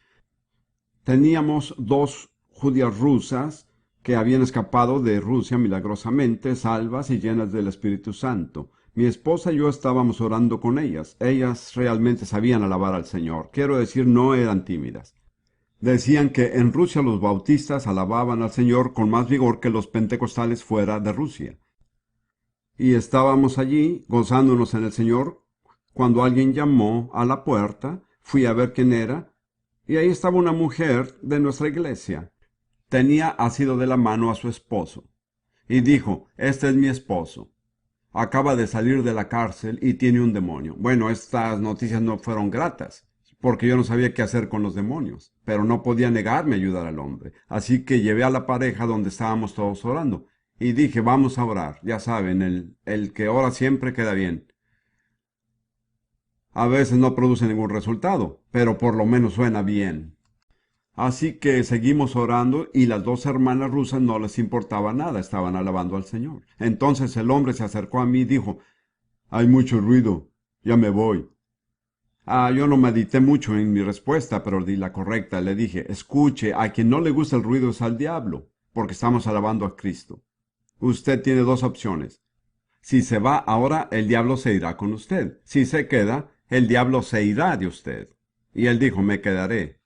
Speaker 1: Teníamos 2 judías rusas que habían escapado de Rusia milagrosamente, salvas y llenas del Espíritu Santo. Mi esposa y yo estábamos orando con ellas. Ellas realmente sabían alabar al Señor. Quiero decir, no eran tímidas. Decían que en Rusia los bautistas alababan al Señor con más vigor que los pentecostales fuera de Rusia. Y estábamos allí gozándonos en el Señor cuando alguien llamó a la puerta. Fui a ver quién era, y ahí estaba una mujer de nuestra iglesia. Tenía asido de la mano a su esposo, y dijo, este es mi esposo. Acaba de salir de la cárcel y tiene un demonio. Bueno, estas noticias no fueron gratas, porque yo no sabía qué hacer con los demonios, pero no podía negarme a ayudar al hombre. Así que llevé a la pareja donde estábamos todos orando, y dije, vamos a orar. Ya saben, el que ora siempre queda bien. A veces no produce ningún resultado, pero por lo menos suena bien. Así que seguimos orando y las 2 hermanas rusas no les importaba nada, estaban alabando al Señor. Entonces el hombre se acercó a mí y dijo, hay mucho ruido, ya me voy. Yo no medité mucho en mi respuesta, pero di la correcta. Le dije, escuche, a quien no le gusta el ruido es al diablo, porque estamos alabando a Cristo. Usted tiene 2 opciones. Si se va ahora, el diablo se irá con usted. Si se queda, el diablo se irá de usted. Y él dijo, me quedaré.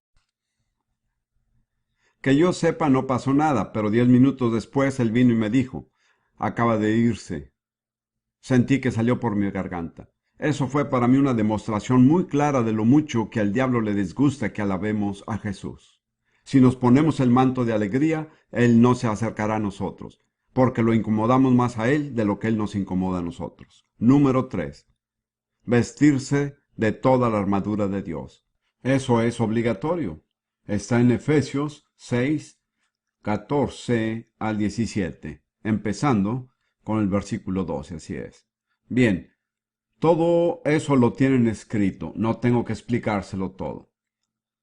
Speaker 1: Que yo sepa, no pasó nada, pero 10 minutos después él vino y me dijo, acaba de irse. Sentí que salió por mi garganta. Eso fue para mí una demostración muy clara de lo mucho que al diablo le disgusta que alabemos a Jesús. Si nos ponemos el manto de alegría, Él no se acercará a nosotros, porque lo incomodamos más a Él de lo que Él nos incomoda a nosotros. Número 3. Vestirse de toda la armadura de Dios. Eso es obligatorio. Está en Efesios 6, 14 al 17, empezando con el versículo 12, así es. Bien, todo eso lo tienen escrito, no tengo que explicárselo todo.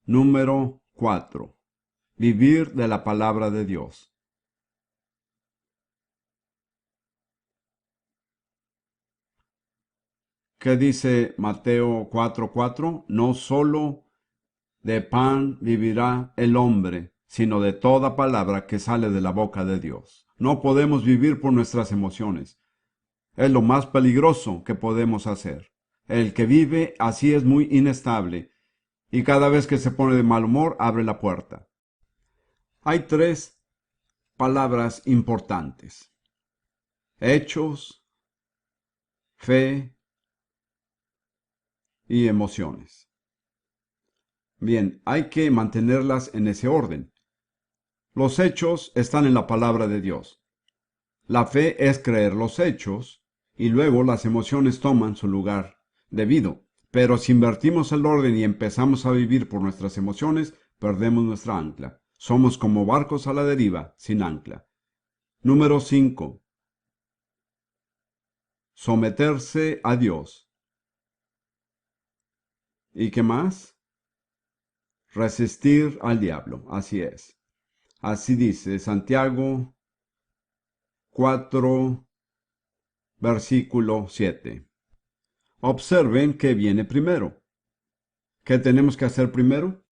Speaker 1: Número 4. Vivir de la palabra de Dios. ¿Qué dice Mateo 4:4? No solo de pan vivirá el hombre, sino de toda palabra que sale de la boca de Dios. No podemos vivir por nuestras emociones. Es lo más peligroso que podemos hacer. El que vive así es muy inestable y cada vez que se pone de mal humor abre la puerta. Hay tres palabras importantes: hechos, fe y emociones. Bien, hay que mantenerlas en ese orden. Los hechos están en la palabra de Dios. La fe es creer los hechos y luego las emociones toman su lugar debido. Pero si invertimos el orden y empezamos a vivir por nuestras emociones, perdemos nuestra ancla. Somos como barcos a la deriva, sin ancla. Número 5. Someterse a Dios. ¿Y qué más? Resistir al diablo. Así es. Así dice Santiago 4, versículo 7. Observen qué viene primero. ¿Qué tenemos que hacer primero?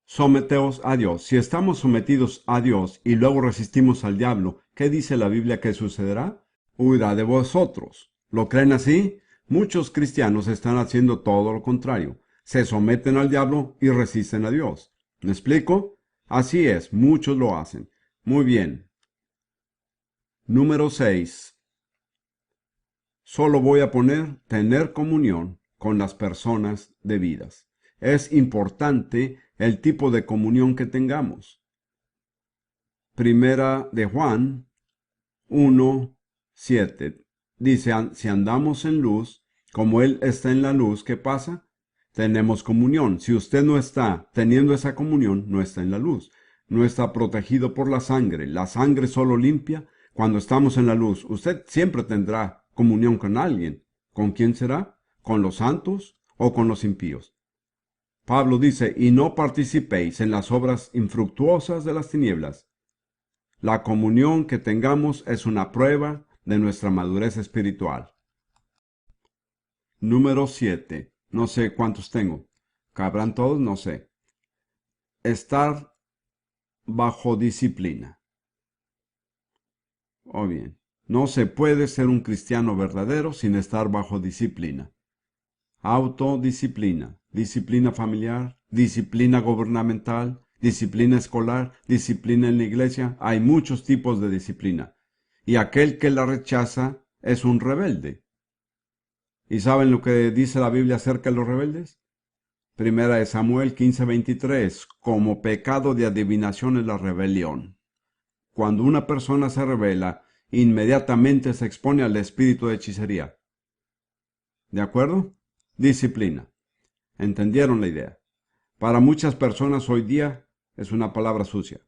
Speaker 1: Someteos a Dios. Si estamos sometidos a Dios y luego resistimos al diablo, ¿qué dice la Biblia que sucederá? Huirá de vosotros. ¿Lo creen así? Muchos cristianos están haciendo todo lo contrario. Se someten al diablo y resisten a Dios. ¿Me explico? Así es, muchos lo hacen. Muy bien. Número 6. Solo voy a poner tener comunión con las personas debidas. Es importante el tipo de comunión que tengamos. Primera de Juan 1:7 dice, si andamos en luz, como Él está en la luz, ¿qué pasa? Tenemos comunión. Si usted no está teniendo esa comunión, no está en la luz. No está protegido por la sangre. La sangre solo limpia cuando estamos en la luz. Usted siempre tendrá comunión con alguien. ¿Con quién será? ¿Con los santos o con los impíos? Pablo dice, y no participéis en las obras infructuosas de las tinieblas. La comunión que tengamos es una prueba de nuestra madurez espiritual. Número 7. No sé cuántos tengo. ¿Cabrán todos? No sé. Estar bajo disciplina. O bien, no se puede ser un cristiano verdadero sin estar bajo disciplina. Autodisciplina, disciplina familiar, disciplina gubernamental, disciplina escolar, disciplina en la iglesia. Hay muchos tipos de disciplina. Y aquel que la rechaza es un rebelde. ¿Y saben lo que dice la Biblia acerca de los rebeldes? Primera de Samuel 15:23. Como pecado de adivinación es la rebelión. Cuando una persona se rebela, inmediatamente se expone al espíritu de hechicería. ¿De acuerdo? Disciplina. ¿Entendieron la idea? Para muchas personas hoy día es una palabra sucia.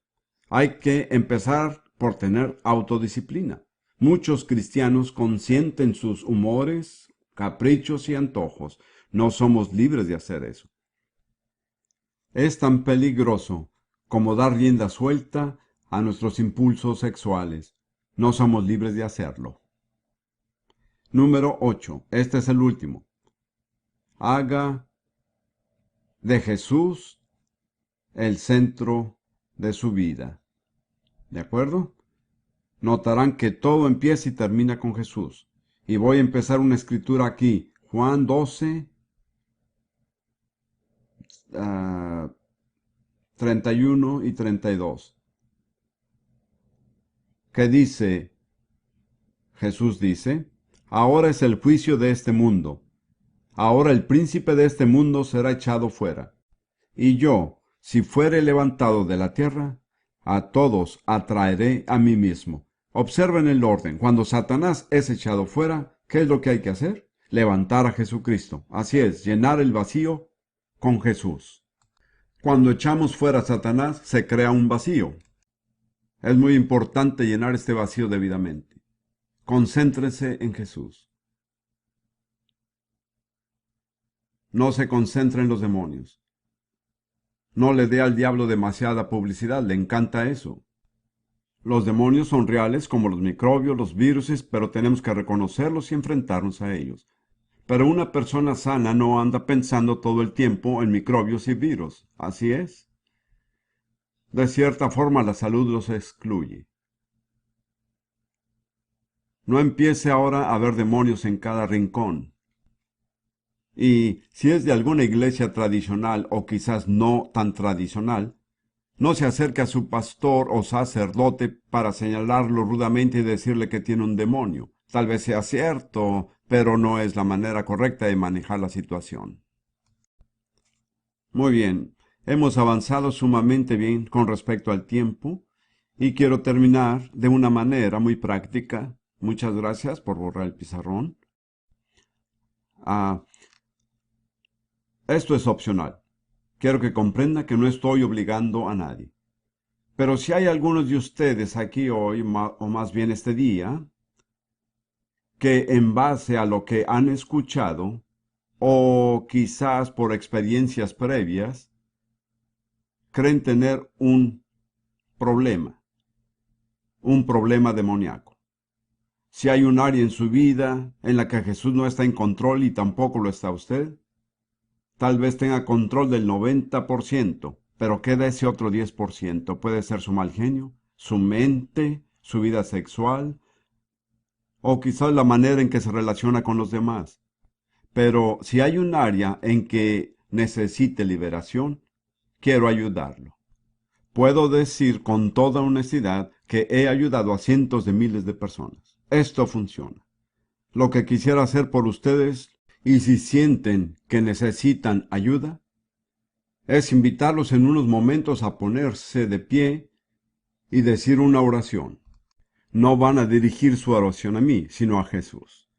Speaker 1: Hay que empezar por tener autodisciplina. Muchos cristianos consienten sus humores, caprichos y antojos. No somos libres de hacer eso. Es tan peligroso como dar rienda suelta a nuestros impulsos sexuales. No somos libres de hacerlo. Número 8. Este es el último. Haga de Jesús el centro de su vida. ¿De acuerdo? Notarán que todo empieza y termina con Jesús. Y voy a empezar una escritura aquí. Juan 12, 31 y 32. ¿Qué dice? Jesús dice, ahora es el juicio de este mundo. Ahora el príncipe de este mundo será echado fuera. Y yo, si fuere levantado de la tierra, a todos atraeré a mí mismo. Observen el orden. Cuando Satanás es echado fuera, ¿qué es lo que hay que hacer? Levantar a Jesucristo. Así es, llenar el vacío con Jesús. Cuando echamos fuera a Satanás, se crea un vacío. Es muy importante llenar este vacío debidamente. Concéntrese en Jesús. No se concentre en los demonios. No le dé al diablo demasiada publicidad, le encanta eso. Los demonios son reales como los microbios, los virus, pero tenemos que reconocerlos y enfrentarnos a ellos. Pero una persona sana no anda pensando todo el tiempo en microbios y virus. Así es. De cierta forma la salud los excluye. No empiece ahora a ver demonios en cada rincón. Y si es de alguna iglesia tradicional o quizás no tan tradicional, no se acerque a su pastor o sacerdote para señalarlo rudamente y decirle que tiene un demonio. Tal vez sea cierto, pero no es la manera correcta de manejar la situación. Muy bien, hemos avanzado sumamente bien con respecto al tiempo y quiero terminar de una manera muy práctica. Muchas gracias por borrar el pizarrón. Esto es opcional. Quiero que comprenda que no estoy obligando a nadie. Pero si hay algunos de ustedes aquí hoy, o más bien este día, que en base a lo que han escuchado, o quizás por experiencias previas, creen tener un problema demoníaco. Si hay un área en su vida en la que Jesús no está en control y tampoco lo está usted, tal vez tenga control del 90%, pero queda ese otro 10%. Puede ser su mal genio, su mente, su vida sexual, o quizás la manera en que se relaciona con los demás. Pero si hay un área en que necesite liberación, quiero ayudarlo. Puedo decir con toda honestidad que he ayudado a cientos de miles de personas. Esto funciona. Lo que quisiera hacer por ustedes, y si sienten que necesitan ayuda, es invitarlos en unos momentos a ponerse de pie y decir una oración. No van a dirigir su oración a mí, sino a Jesús.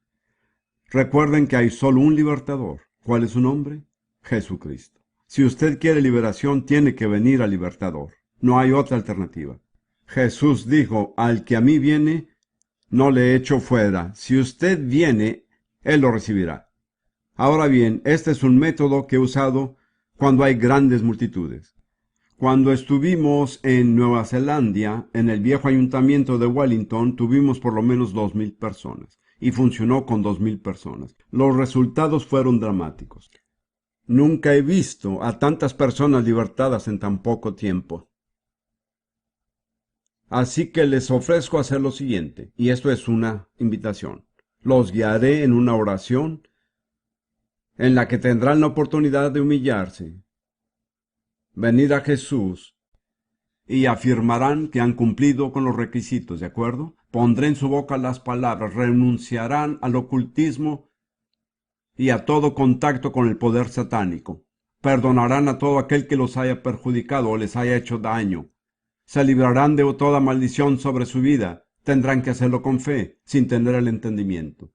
Speaker 1: Recuerden que hay solo un libertador. ¿Cuál es su nombre? Jesucristo. Si usted quiere liberación, tiene que venir al libertador. No hay otra alternativa. Jesús dijo, al que a mí viene, no le echo fuera. Si usted viene, él lo recibirá. Ahora bien, este es un método que he usado cuando hay grandes multitudes. Cuando estuvimos en Nueva Zelanda, en el viejo ayuntamiento de Wellington, tuvimos por lo menos 2,000 personas. Y funcionó con 2,000 personas. Los resultados fueron dramáticos. Nunca he visto a tantas personas libertadas en tan poco tiempo. Así que les ofrezco hacer lo siguiente, y esto es una invitación. Los guiaré en una oración en la que tendrán la oportunidad de humillarse, venir a Jesús y afirmarán que han cumplido con los requisitos, ¿de acuerdo? Pondré en su boca las palabras, renunciarán al ocultismo y a todo contacto con el poder satánico. Perdonarán a todo aquel que los haya perjudicado o les haya hecho daño. Se librarán de toda maldición sobre su vida. Tendrán que hacerlo con fe, sin tener el entendimiento.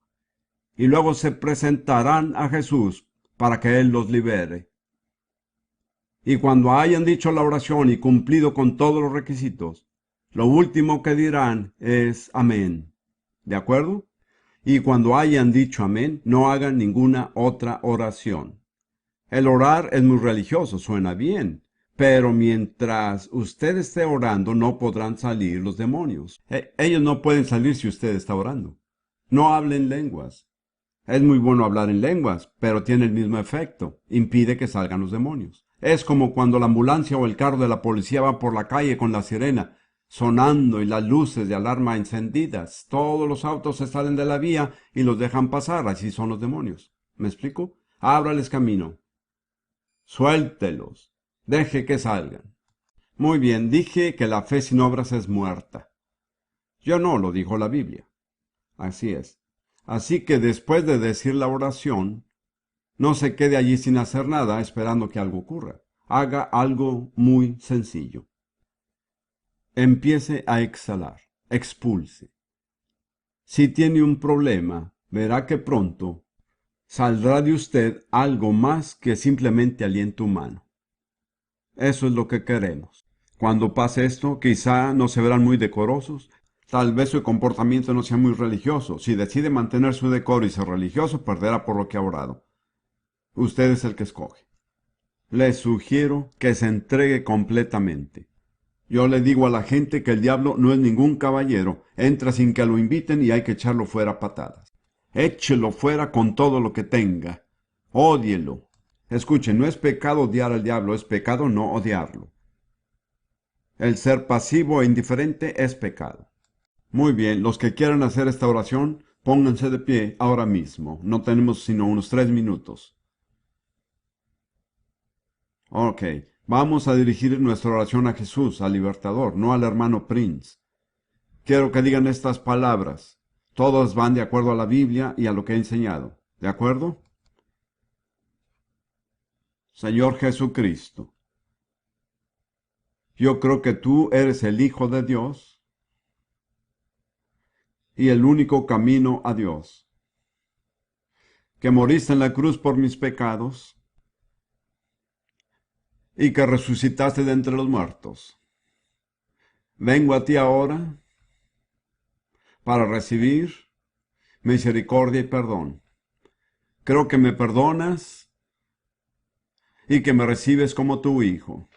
Speaker 1: Y luego se presentarán a Jesús para que Él los libere. Y cuando hayan dicho la oración y cumplido con todos los requisitos, lo último que dirán es amén. ¿De acuerdo? Y cuando hayan dicho amén, no hagan ninguna otra oración. El orar es muy religioso, suena bien, pero mientras usted esté orando no podrán salir los demonios. Ellos no pueden salir si usted está orando. No hablen lenguas. Es muy bueno hablar en lenguas, pero tiene el mismo efecto. Impide que salgan los demonios. Es como cuando la ambulancia o el carro de la policía va por la calle con la sirena sonando y las luces de alarma encendidas. Todos los autos se salen de la vía y los dejan pasar. Así son los demonios. ¿Me explico? Ábrales camino. Suéltelos. Deje que salgan. Muy bien, dije que la fe sin obras es muerta. Yo no, lo dijo la Biblia. Así es. Así que después de decir la oración, no se quede allí sin hacer nada esperando que algo ocurra. haga algo muy sencillo. Empiece a exhalar, expulse. Si tiene un problema, verá que pronto saldrá de usted algo más que simplemente aliento humano. Eso es lo que queremos. Cuando pase esto, quizá no se verán muy decorosos, tal vez su comportamiento no sea muy religioso. Si decide mantener su decoro y ser religioso, perderá por lo que ha orado. Usted es el que escoge. Le sugiero que se entregue completamente. Yo le digo a la gente que el diablo no es ningún caballero, entra sin que lo inviten y hay que echarlo fuera a patadas. Échelo fuera con todo lo que tenga. Ódielo. Escuchen, no es pecado odiar al diablo, es pecado no odiarlo. El ser pasivo e indiferente es pecado. Muy bien, los que quieran hacer esta oración, pónganse de pie ahora mismo. No tenemos sino unos 3 minutos. Ok, vamos a dirigir nuestra oración a Jesús, al libertador, no al hermano Prince. Quiero que digan estas palabras. Todas van de acuerdo a la Biblia y a lo que he enseñado. ¿De acuerdo? Señor Jesucristo, yo creo que tú eres el Hijo de Dios y el único camino a Dios, que moriste en la cruz por mis pecados y que resucitaste de entre los muertos. Vengo a ti ahora para recibir misericordia y perdón. Creo que me perdonas y que me recibes como tu hijo.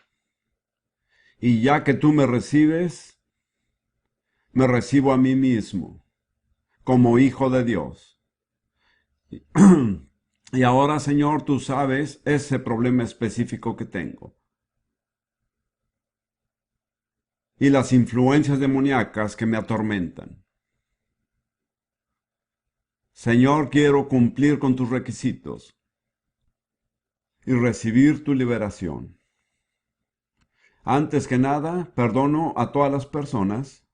Speaker 1: Y ya que tú me recibes, me recibo a mí mismo como hijo de Dios. Y ahora, Señor, tú sabes ese problema específico que tengo. Y las influencias demoníacas que me atormentan. Señor, quiero cumplir con tus requisitos y recibir tu liberación. Antes que nada, perdono a todas las personas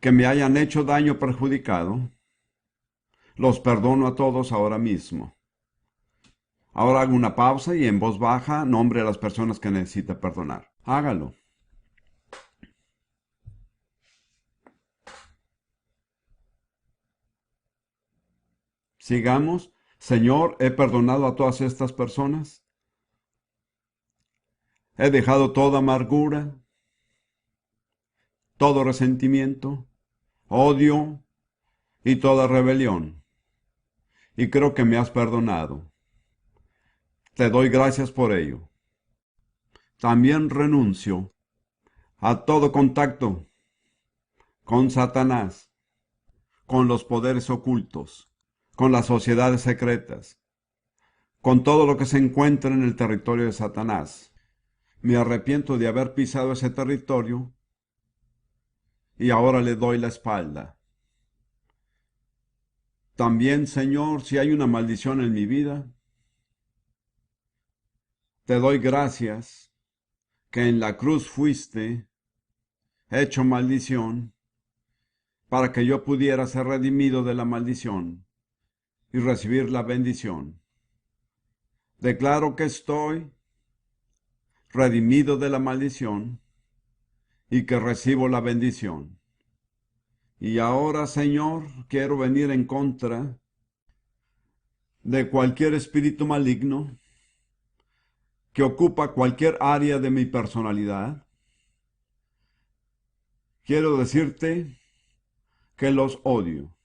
Speaker 1: que me hayan hecho daño o perjudicado. Los perdono a todos ahora mismo. Ahora hago una pausa y en voz baja nombre a las personas que necesita perdonar. Hágalo. Sigamos. Señor, he perdonado a todas estas personas. He dejado toda amargura, todo resentimiento, odio y toda rebelión. Y creo que me has perdonado. Te doy gracias por ello. También renuncio a todo contacto con Satanás, con los poderes ocultos, con las sociedades secretas, con todo lo que se encuentra en el territorio de Satanás. Me arrepiento de haber pisado ese territorio y ahora le doy la espalda. También, Señor, si hay una maldición en mi vida, te doy gracias que en la cruz fuiste hecho maldición para que yo pudiera ser redimido de la maldición y recibir la bendición. Declaro que estoy redimido de la maldición y que recibo la bendición. Y ahora, Señor, quiero venir en contra de cualquier espíritu maligno que ocupa cualquier área de mi personalidad. Quiero decirte que los odio.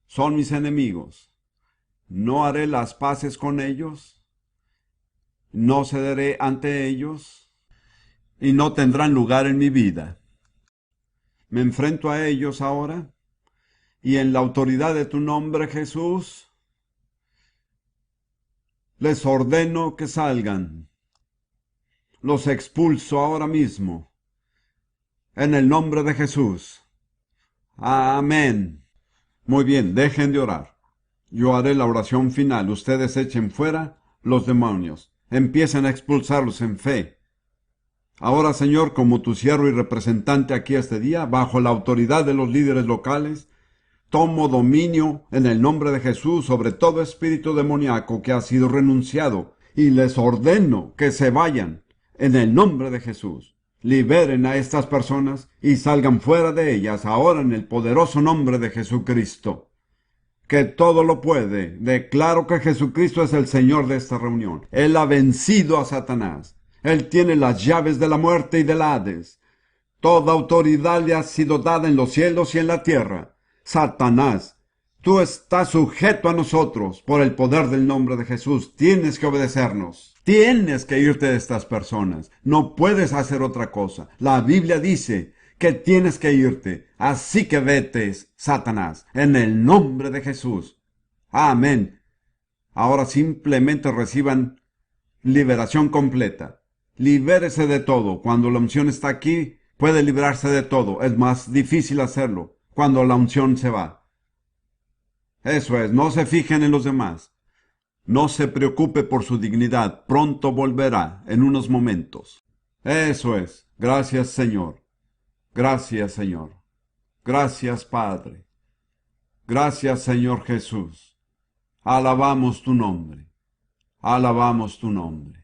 Speaker 1: Son mis enemigos. No haré las paces con ellos. No cederé ante ellos. Y no tendrán lugar en mi vida. Me enfrento a ellos ahora. Y en la autoridad de tu nombre, Jesús, les ordeno que salgan. Los expulso ahora mismo. En el nombre de Jesús. Amén. Muy bien, dejen de orar. Yo haré la oración final. Ustedes echen fuera los demonios. Empiecen a expulsarlos en fe. Ahora, Señor, como tu siervo y representante aquí este día, bajo la autoridad de los líderes locales, tomo dominio en el nombre de Jesús sobre todo espíritu demoníaco que ha sido renunciado y les ordeno que se vayan en el nombre de Jesús. Liberen a estas personas y salgan fuera de ellas ahora en el poderoso nombre de Jesucristo, que todo lo puede. Declaro que Jesucristo es el Señor de esta reunión. Él ha vencido a Satanás. Él tiene las llaves de la muerte y del Hades. Toda autoridad le ha sido dada en los cielos y en la tierra. Satanás, tú estás sujeto a nosotros por el poder del nombre de Jesús. Tienes que obedecernos. Tienes que irte de estas personas. No puedes hacer otra cosa. La Biblia dice que tienes que irte. Así que vete, Satanás, en el nombre de Jesús. Amén. Ahora simplemente reciban liberación completa. Libérese de todo. Cuando la unción está aquí, puede librarse de todo. Es más difícil hacerlo cuando la unción se va. Eso es, no se fijen en los demás. No se preocupe por su dignidad. Pronto volverá, en unos momentos. Eso es. Gracias, Señor. Gracias, Señor. Gracias, Padre. Gracias, Señor Jesús. Alabamos tu nombre. Alabamos tu nombre.